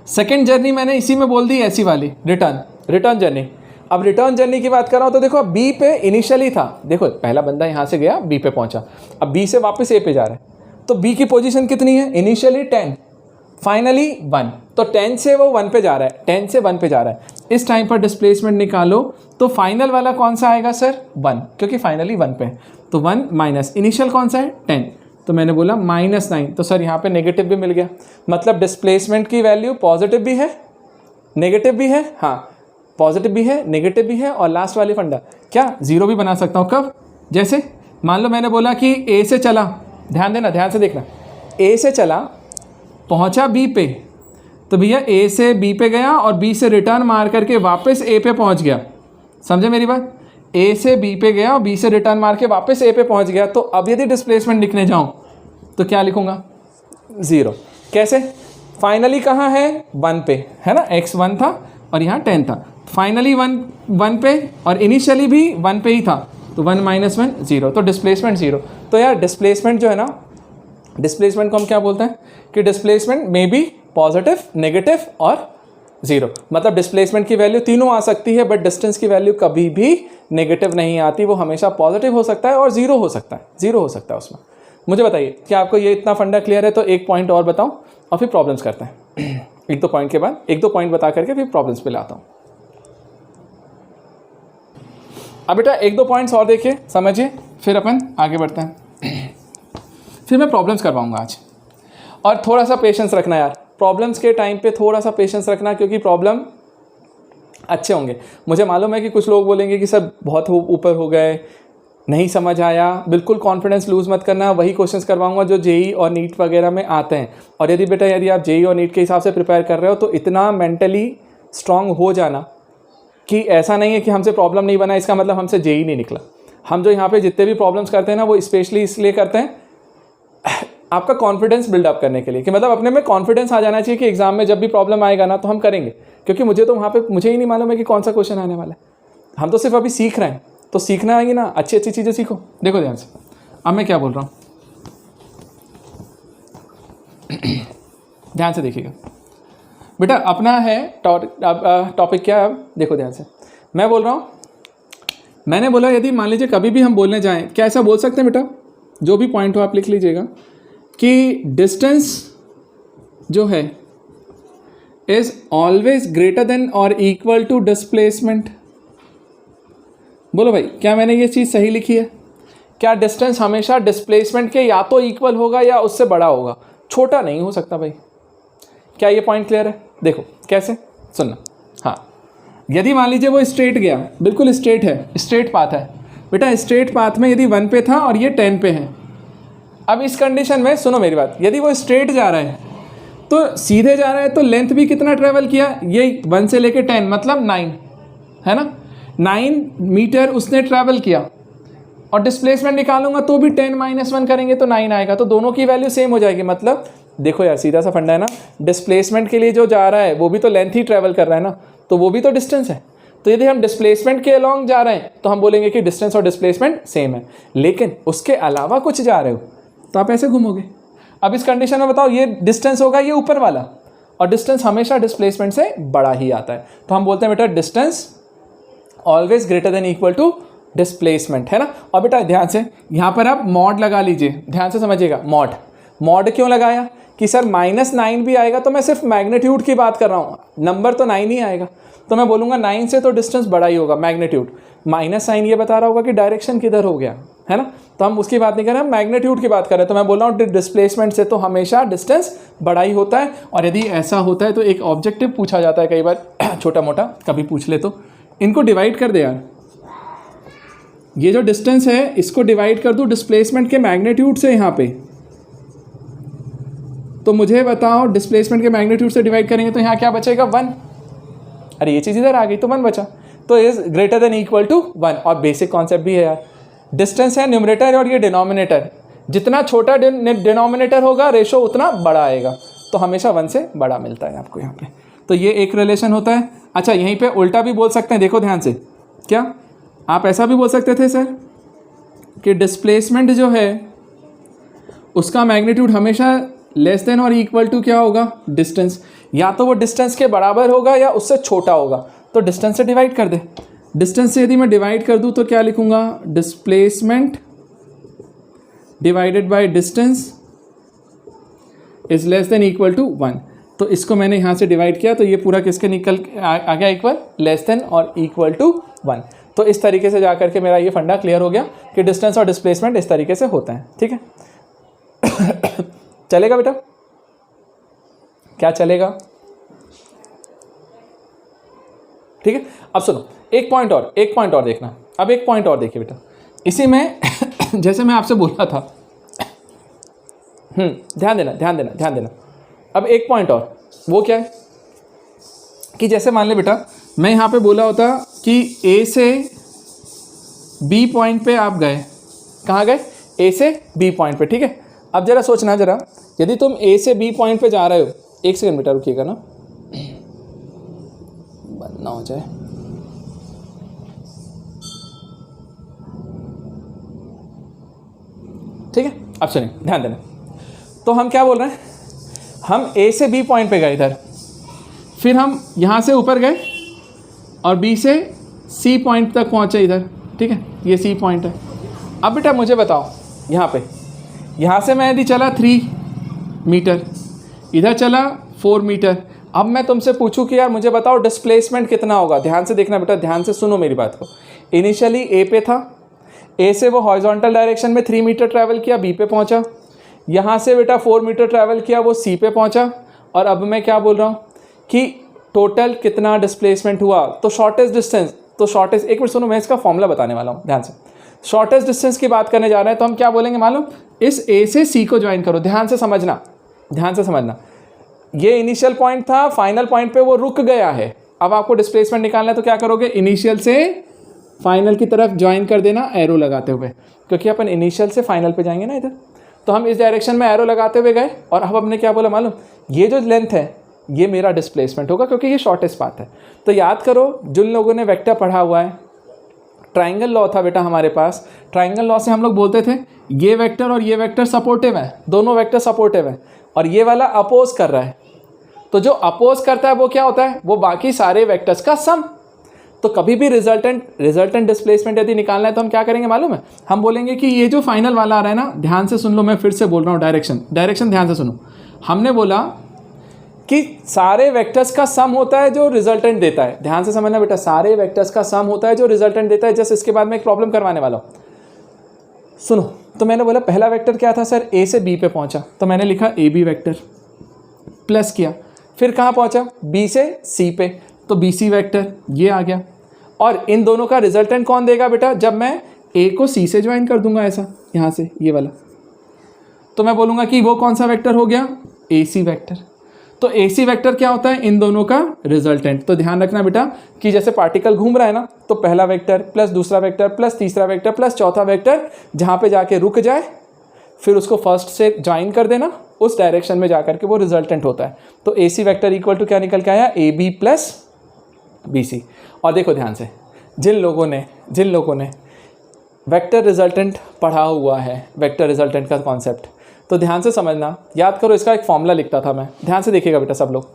सेकंड जर्नी मैंने इसी में बोल दी, ऐसी वाली, रिटर्न जर्नी। अब रिटर्न जर्नी की बात कर रहा हूँ, तो देखो बी पे इनिशियली था, देखो पहला बंदा यहाँ से गया बी पे पहुँचा, अब बी से वापस ए पे जा रहा है, तो बी की पोजीशन कितनी है, इनिशियली 10, फाइनली 1, तो 10 से वो 1 पे जा रहा है, 10 से 1 पे जा रहा है। इस टाइम पर डिस्प्लेसमेंट निकालो, तो फाइनल वाला कौन सा आएगा सर, 1, क्योंकि फाइनली 1 पे, तो 1 माइनस इनिशियल कौन सा है, 10, तो मैंने बोला -9। तो सर यहाँ पे नेगेटिव भी मिल गया, मतलब डिस्प्लेसमेंट की वैल्यू पॉजिटिव भी है, नेगेटिव भी है, हाँ पॉजिटिव भी है, नेगेटिव भी है, और लास्ट वाली फंडा क्या, ज़ीरो भी बना सकता हूँ। कब, जैसे मान लो मैंने बोला कि ए से चला, ध्यान देना, ध्यान से देखना, ए से चला, पहुँचा बी पे, तो भैया ए से बी पे गया और बी से रिटर्न मार करके वापस ए पे पहुँच गया, समझे मेरी बात, ए से बी पे गया और बी से रिटर्न मार के वापस ए पे पहुँच गया। तो अब यदि डिस्प्लेसमेंट लिखने जाऊँ तो क्या लिखूँगा, 0। कैसे, फाइनली कहाँ है, 1 पे है ना, x 1 था और यहाँ 10 था, फाइनली 1 पे और इनिशियली भी 1 पे ही था, तो 1 - 1 0, तो डिस्प्लेसमेंट 0। तो यार डिस्प्लेसमेंट जो है ना, डिस्प्लेसमेंट को हम क्या बोलते हैं कि displacement may be positive, negative और 0। मतलब डिस्प्लेसमेंट की वैल्यू तीनों आ सकती है, बट डिस्टेंस की वैल्यू कभी भी नेगेटिव नहीं आती, वो हमेशा पॉजिटिव हो सकता है और 0 हो सकता है, 0 हो सकता है उसमें। मुझे बताइए कि आपको ये इतना फंडा क्लियर है, तो एक पॉइंट और बताऊं और फिर प्रॉब्लम्स करते हैं। एक दो पॉइंट के बाद एक दो पॉइंट बता करके फिर प्रॉब्लम्स पे लाता हूँ। अब बेटा एक दो पॉइंट्स और देखिए, समझिए, फिर अपन आगे बढ़ते हैं। फिर मैं प्रॉब्लम्स करवाऊँगा आज, और थोड़ा सा पेशेंस रखना यार, प्रॉब्लम्स के टाइम पे थोड़ा सा पेशेंस रखना, क्योंकि प्रॉब्लम अच्छे होंगे। मुझे मालूम है कि कुछ लोग बोलेंगे कि सर बहुत ऊपर हो गए, नहीं समझ आया। बिल्कुल कॉन्फिडेंस लूज़ मत करना, वही क्वेश्चंस करवाऊंगा जो जेई और नीट वगैरह में आते हैं। और यदि आप जेई और नीट के हिसाब से प्रिपेयर कर रहे हो, तो इतना मेंटली स्ट्रांग हो जाना कि ऐसा नहीं है कि हमसे प्रॉब्लम नहीं बना, इसका मतलब हमसे जेई नहीं निकला। हम जो यहाँ पे जितने भी प्रॉब्लम्स करते हैं ना, वो स्पेशली इसलिए करते हैं आपका कॉन्फिडेंस बिल्डअप करने के लिए, कि मतलब अपने में कॉन्फिडेंस आ जाना चाहिए कि एग्जाम में जब भी प्रॉब्लम आएगा ना तो हम करेंगे। क्योंकि मुझे तो वहाँ पे मुझे ही नहीं मालूम है कि कौन सा क्वेश्चन आने वाला है, हम तो सिर्फ अभी सीख रहे हैं। तो सीखना आएगी ना, अच्छी अच्छी चीज़ें सीखो। देखो ध्यान से, अब मैं क्या बोल रहा हूँ, ध्यान से देखिएगा बेटा। अपना है टॉपिक क्या है, अब देखो ध्यान से। मैं बोल रहा हूँ, मैंने बोला यदि मान लीजिए कभी भी हम बोलने जाएं, क्या ऐसा बोल सकते हैं बेटा, जो भी पॉइंट हो आप लिख लीजिएगा, कि डिस्टेंस जो है इज ऑलवेज ग्रेटर देन और इक्वल टू डिस्प्लेसमेंट। बोलो भाई, क्या मैंने ये चीज़ सही लिखी है? क्या डिस्टेंस हमेशा डिस्प्लेसमेंट के या तो इक्वल होगा या उससे बड़ा होगा, छोटा नहीं हो सकता भाई। क्या ये पॉइंट क्लियर है? देखो कैसे, सुनना। हाँ, यदि मान लीजिए वो स्ट्रेट गया, बिल्कुल स्ट्रेट है, स्ट्रेट पाथ है बेटा, स्ट्रेट पाथ में यदि 1 पे था और ये 10 पे है, अब इस कंडीशन में सुनो मेरी बात, यदि वो स्ट्रेट जा रहा है तो सीधे जा रहा है तो लेंथ भी कितना ट्रेवल किया, ये 1 से लेके 10 मतलब 9 है ना, 9 मीटर उसने ट्रैवल किया, और डिस्प्लेसमेंट निकालूंगा तो भी 10 - 1 करेंगे तो 9 आएगा, तो दोनों की वैल्यू सेम हो जाएगी। मतलब देखो यार सीधा सा फंडा है ना, डिस्प्लेसमेंट के लिए जो जा रहा है वो भी तो लेंथ ही ट्रैवल कर रहा है ना, तो वो भी तो डिस्टेंस है। तो यदि हम डिस्प्लेसमेंट के अलॉन्ग जा रहे हैं तो हम बोलेंगे कि डिस्टेंस और डिस्प्लेसमेंट सेम है, लेकिन उसके अलावा कुछ जा रहे हो तो आप ऐसे घूमोगे। अब इस कंडीशन में बताओ, ये डिस्टेंस होगा ये ऊपर वाला, और डिस्टेंस हमेशा डिस्प्लेसमेंट से बड़ा ही आता है, तो हम बोलते हैं बेटा distance always greater than equal to displacement, है ना। और बेटा ध्यान से यहाँ पर आप मॉड लगा लीजिए, ध्यान से समझिएगा। मॉड क्यों लगाया कि सर -9 भी आएगा तो मैं सिर्फ मैग्नीट्यूड की बात कर रहा हूँ, नंबर तो 9 ही आएगा, तो मैं बोलूँगा 9 से तो डिस्टेंस बड़ा ही होगा मैग्नीट्यूड। माइनस साइन ये बता रहा होगा कि डायरेक्शन किधर हो गया, है ना, तो हम उसकी बात नहीं कर रहे, हम मैग्नीट्यूड की बात कर रहे हैं। तो मैं बोल रहा हूँ डिस्प्लेसमेंट से तो हमेशा डिस्टेंस बड़ा ही होता है, और यदि ऐसा होता है तो एक ऑब्जेक्टिव पूछा जाता है कई बार छोटा मोटा, कभी पूछ ले तो इनको डिवाइड कर दे यार, ये जो डिस्टेंस है इसको डिवाइड कर दूँ डिस्प्लेसमेंट के मैग्नीट्यूड से यहाँ पे, तो मुझे बताओ डिस्प्लेसमेंट के मैग्नीट्यूड से डिवाइड करेंगे तो यहाँ क्या बचेगा 1, अरे ये चीज़ इधर आ गई तो 1 बचा, तो is greater than equal to 1। और बेसिक कॉन्सेप्ट भी है यार, डिस्टेंस है न्यूमरेटर और ये डिनोमिनेटर, जितना छोटा डिनोमिनेटर होगा रेशो उतना बड़ा आएगा, तो हमेशा 1 से बड़ा मिलता है आपको यहाँ पे, तो ये एक रिलेशन होता है। अच्छा यहीं पे उल्टा भी बोल सकते हैं, देखो ध्यान से, क्या आप ऐसा भी बोल सकते थे सर कि डिस्प्लेसमेंट जो है उसका मैग्नीट्यूड हमेशा लेस देन और इक्वल टू क्या होगा, डिस्टेंस, या तो वो डिस्टेंस के बराबर होगा या उससे छोटा होगा, तो डिस्टेंस से डिवाइड कर दे। डिस्टेंस से यदि मैं डिवाइड कर दूं तो क्या लिखूंगा, displacement divided by distance is less than equal to 1। तो इसको मैंने यहाँ से डिवाइड किया तो ये पूरा किसके निकल आ गया, इक्वल, लेस देन और इक्वल टू 1। तो इस तरीके से जा करके मेरा ये फंडा क्लियर हो गया कि डिस्टेंस और डिस्प्लेसमेंट इस तरीके से होता है, ठीक है। चलेगा बेटा, क्या चलेगा, ठीक है। अब सुनो एक पॉइंट और देखना, अब एक पॉइंट और देखिए बेटा, इसी में जैसे मैं आपसे बोल रहा था, ध्यान देना। अब एक पॉइंट और, वो क्या है कि जैसे मान ले बेटा मैं यहाँ पे बोला होता कि ए से बी पॉइंट पे आप गए, कहाँ गए, ए से बी पॉइंट पे, ठीक है। अब जरा सोचना, जरा यदि तुम ए से बी पॉइंट पे जा रहे हो, एक सेकंड बेटा रुकिएगा ना, बंद ना हो जाए, ठीक है। अब सुनिए ध्यान देना, तो हम क्या बोल रहे हैं, हम ए से बी पॉइंट पे गए इधर, फिर हम यहाँ से ऊपर गए और बी से सी पॉइंट तक पहुँचे इधर, ठीक है, ये सी पॉइंट है। अब बेटा मुझे बताओ यहाँ पे, यहाँ से मैं यदि चला 3 मीटर, इधर चला 4 मीटर, अब मैं तुमसे पूछूं कि यार मुझे बताओ डिस्प्लेसमेंट कितना होगा। ध्यान से देखना बेटा, ध्यान से सुनो मेरी बात को। इनिशियली ए पे था, ए से वो हॉरिजॉन्टल डायरेक्शन में 3 मीटर ट्रैवल किया, बी पे पहुंचा, यहाँ से बेटा 4 मीटर ट्रैवल किया, वो सी पे पहुंचा, और अब मैं क्या बोल रहा हूँ कि टोटल कितना डिस्प्लेसमेंट हुआ। तो शॉर्टेस्ट डिस्टेंस, तो शॉर्टेस्ट, एक मिनट सुनो, मैं इसका फॉर्मूला बताने वाला हूँ, ध्यान से। शॉर्टेस्ट डिस्टेंस की बात करने जा रहे हैं तो हम क्या बोलेंगे मालूम, इस ए से सी को ज्वाइन करो। ध्यान से समझना, ये इनिशियल पॉइंट था, फाइनल पॉइंट पे वो रुक गया है, अब आपको डिस्प्लेसमेंट निकालना है तो क्या करोगे, इनिशियल से फाइनल की तरफ ज्वाइन कर देना एरो लगाते हुए, क्योंकि अपन इनिशियल से फाइनल पे जाएंगे ना इधर, तो हम इस डायरेक्शन में एरो लगाते हुए गए, और अब हमने क्या बोला मालूम, ये जो लेंथ है ये मेरा डिस्प्लेसमेंट होगा, क्योंकि ये शॉर्टेस्ट पाथ है। तो याद करो, जिन लोगों ने वेक्टर पढ़ा हुआ है, ट्राइंगल लॉ था बेटा हमारे पास, ट्राइंगल लॉ से हम लोग बोलते थे ये वेक्टर और ये वेक्टर सपोर्टिव है, दोनों वेक्टर सपोर्टिव है, और ये वाला अपोज कर रहा है, तो जो अपोज करता है वो क्या होता है, वो बाकी सारे वेक्टर्स का सम। तो कभी भी रिजल्टेंट डिस्प्लेसमेंट यदि निकालना है तो हम क्या करेंगे मालूम है, हम बोलेंगे कि ये जो फाइनल वाला आ रहा है ना, ध्यान से सुन लो, मैं फिर से बोल रहा हूँ, डायरेक्शन ध्यान से सुनो। हमने बोला कि सारे वेक्टर्स का सम होता है जो रिजल्टेंट देता है, ध्यान से समझना बेटा, सारे वेक्टर्स का सम होता है जो रिजल्टेंट देता है। जस्ट इसके बाद में एक प्रॉब्लम करवाने वाला हूँ, सुनो, तो मैंने बोला पहला वेक्टर क्या था सर, ए से बी पे पहुंचा, तो मैंने लिखा ए बी वैक्टर, प्लस किया, फिर कहाँ पहुंचा, बी से सी पे, तो बी सी वैक्टर ये आ गया। और इन दोनों का रिजल्टेंट कौन देगा बेटा, जब मैं ए को सी से ज्वाइन कर दूंगा ऐसा, यहाँ से ये वाला, तो मैं बोलूँगा कि वो कौन सा वेक्टर हो गया, ए सी वैक्टर। तो ए सी वैक्टर क्या होता है, इन दोनों का रिजल्टेंट। तो ध्यान रखना बेटा कि जैसे पार्टिकल घूम रहा है ना, तो पहला वेक्टर प्लस दूसरा वेक्टर प्लस तीसरा वेक्टर प्लस चौथा वेक्टर जहाँ पे जाके रुक जाए, फिर उसको फर्स्ट से ज्वाइन कर देना, उस डायरेक्शन में जाकर के वो रिजल्टेंट होता है। तो A C vector equal to क्या निकल के आया, A B plus B C. और देखो ध्यान से, जिन लोगों ने वेक्टर रिजल्टेंट पढ़ा हुआ है, वेक्टर रिजल्टेंट का कॉन्सेप्ट, तो ध्यान से समझना, याद करो, इसका एक फॉर्मूला लिखता था मैं, ध्यान से देखिएगा बेटा सब लोग।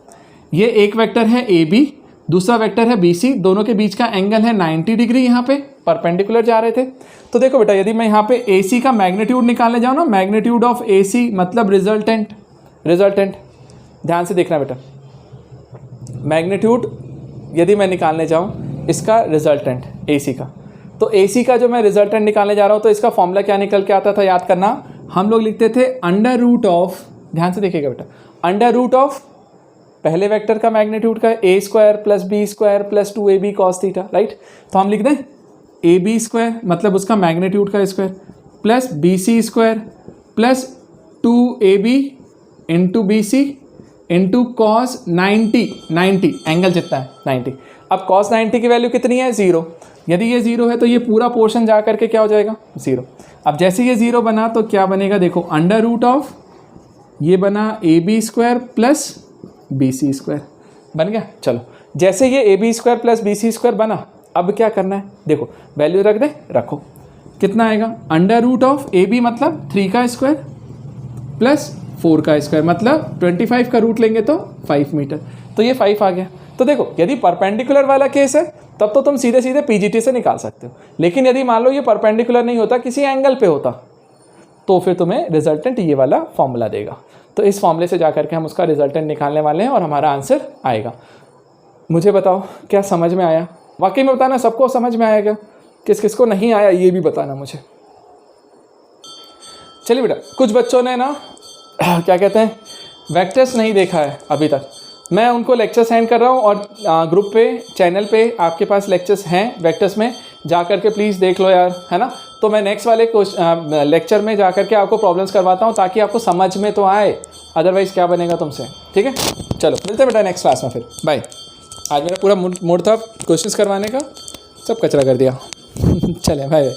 ये एक वेक्टर है ए बी, दूसरा वेक्टर है बी सी, दोनों के बीच का एंगल है 90 डिग्री, यहाँ पे परपेंडिकुलर जा रहे थे। तो देखो बेटा, यदि मैं यहाँ पे ए सी का मैग्नीट्यूड निकालने जाऊँ ना, मैग्नीट्यूड ऑफ ए सी मतलब रिजल्टेंट, ध्यान से देखना बेटा, मैग्नीट्यूड यदि मैं निकालने जाऊँ इसका रिजल्टेंट ए सी का, तो ए सी का जो मैं रिजल्टेंट निकालने जा रहा हूँ, तो इसका फॉर्मूला क्या निकल के आता था, याद करना, हम लोग लिखते थे अंडर रूट ऑफ, ध्यान से देखिएगा बेटा, अंडर रूट ऑफ पहले वेक्टर का मैग्नीट्यूड का A square plus B square plus 2ab cos theta, right. तो हम लिख दें ए बी स्क्वायर मतलब उसका मैग्नीट्यूड का square plus B C square plus 2ab into B C into cos 90 angle जितना है 90। अब cos 90 की वैल्यू कितनी है, 0। यदि ये 0 है तो ये पूरा पोर्शन जा करके क्या हो जाएगा, 0। अब जैसे ये 0 बना तो क्या बनेगा, देखो अंडर रूट ऑफ ये बना A B square plus B C square बन गया। चलो, जैसे ये A B square plus B C square बना, अब क्या करना है, देखो वैल्यू रख दे, रखो, कितना आएगा, under root of A B मतलब 3 का स्क्वायर प्लस 4 का स्क्वायर मतलब 25 का रूट लेंगे तो 5 मीटर, तो ये 5 आ गया। तो देखो, यदि परपेंडिकुलर वाला केस है तब तो तुम सीधे सीधे पीजीटी से निकाल सकते हो, लेकिन यदि मान लो ये परपेंडिकुलर नहीं होता, किसी एंगल पे होता, तो फिर तुम्हें रिजल्टेंट ये वाला फॉर्मूला देगा। तो इस फॉर्मूले से जा करके हम उसका रिजल्टेंट निकालने वाले हैं और हमारा आंसर आएगा। मुझे बताओ क्या समझ में आया, वाकई में बताना, सबको समझ में आएगा, किस किस को नहीं आया ये भी बताना मुझे। चलिए बेटा, कुछ बच्चों ने ना क्या कहते हैं, वेक्टर्स नहीं देखा है अभी तक, मैं उनको लेक्चर सेंड कर रहा हूँ और ग्रुप पे, चैनल पे आपके पास लेक्चर्स हैं वेक्टर्स में, जा कर के प्लीज़ देख लो यार, है ना। तो मैं नेक्स्ट वाले लेक्चर में जा कर के आपको प्रॉब्लम्स करवाता हूँ ताकि आपको समझ में तो आए, अदरवाइज़ क्या बनेगा तुमसे, ठीक है। चलो मिलते हैं बेटा नेक्स्ट क्लास में, फिर बाय। आज मेरा पूरा मूड था क्वेश्चंस करवाने का, सब कचरा कर दिया चले बाय।